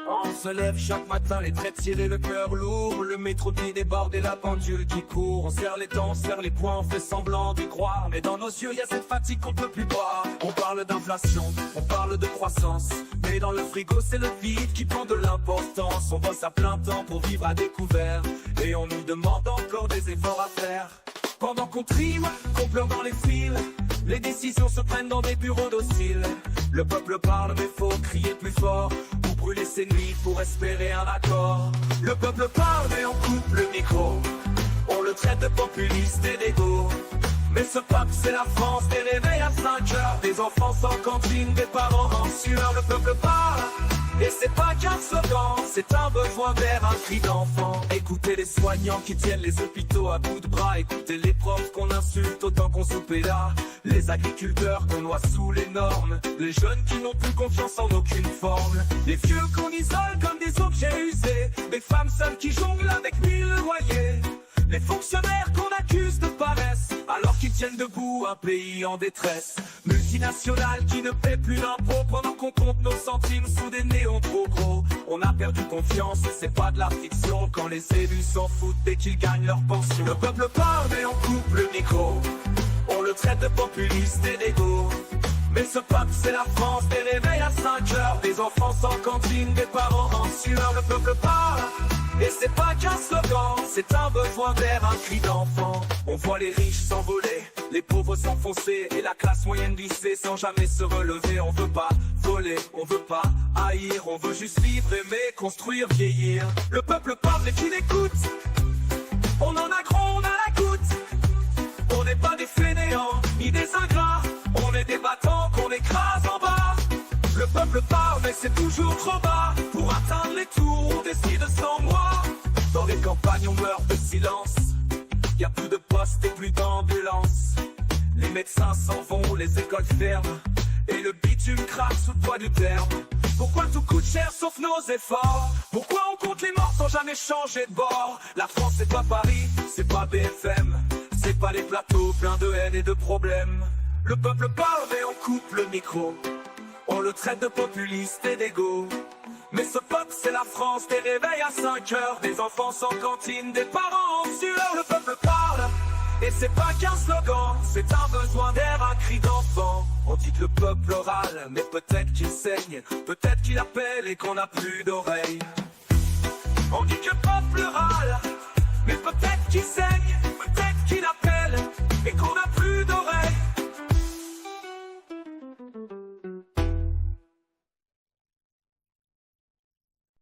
On se lève chaque matin, les traits tirés, le cœur lourd. Le métro qui déborde et la pendule qui court. On serre les dents, on serre les poings, on fait semblant d'y croire. Mais dans nos yeux, y a cette fatigue qu'on peut plus boire. On parle d'inflation, on parle de croissance. Mais dans le frigo, c'est le vide qui prend de l'importance. On bosse à plein temps pour vivre à découvert. Et on nous demande encore des efforts à faire. Pendant qu'on trime, qu'on pleure dans les fils, les décisions se prennent dans des bureaux dociles. Le peuple parle mais faut crier plus fort pour brûler ses nuits, pour espérer un accord. Le peuple parle mais on coupe le micro. On le traite de populiste et d'égo. Mais ce peuple c'est la France, des réveils à 5 heures, des enfants sans cantine, des parents en sueur. Le peuple parle et c'est pas qu'un slogan, c'est un besoin d'air, un cri d'enfant. Écoutez les soignants qui tiennent les hôpitaux à bout de bras. Écoutez les profs qu'on insulte autant qu'on soupe là. Les agriculteurs qu'on noie sous les normes. Les jeunes qui n'ont plus confiance en aucune forme. Les vieux qu'on isole comme des objets usés. Les femmes seules qui jonglent avec 1000 loyers. Les fonctionnaires qu'on accuse de paresse alors qu'ils tiennent debout un pays en détresse. Multinationales qui ne paient plus d'impôts pendant qu'on compte nos centimes sous des néons trop gros. On a perdu confiance, c'est pas de la fiction quand les élus s'en foutent dès qu'ils gagnent leur pension. Le peuple parle mais on coupe le micro. On le traite de populiste et d'égo. Mais ce peuple c'est la France, des réveils à 5 heures, des enfants sans cantine, des parents en sueur. Le peuple parle et c'est pas qu'un slogan, c'est un besoin d'air, un cri d'enfant. On voit les riches s'envoler, les pauvres s'enfoncer, et la classe moyenne glisser sans jamais se relever. On veut pas voler, on veut pas haïr, on veut juste vivre, aimer, construire, vieillir. Le peuple parle et qu'il écoute. On en a gros, on a la goutte. On n'est pas des fainéants, ni des ingrats. On est des battants qu'on écrase en bas. Le peuple parle mais c'est toujours trop bas pour atteindre les tours, on décide sans moi. Dans les campagnes on meurt de silence. Y a plus de postes et plus d'ambulances. Les médecins s'en vont, les écoles ferment, et le bitume craque sous le poids du terme. Pourquoi tout coûte cher sauf nos efforts? Pourquoi on compte les morts sans jamais changer de bord? La France c'est pas Paris, c'est pas BFM, c'est pas les plateaux pleins de haine et de problèmes. Le peuple parle mais on coupe le micro. On le traite de populiste et d'égo. Mais ce peuple c'est la France, des réveils à 5 heures, des enfants sans cantine, des parents en sueur. Le peuple parle et c'est pas qu'un slogan, c'est un besoin d'air, un cri d'enfant. On dit que le peuple râle, mais peut-être qu'il saigne, peut-être qu'il appelle et qu'on n'a plus d'oreilles. On dit que le peuple râle, mais peut-être qu'il saigne,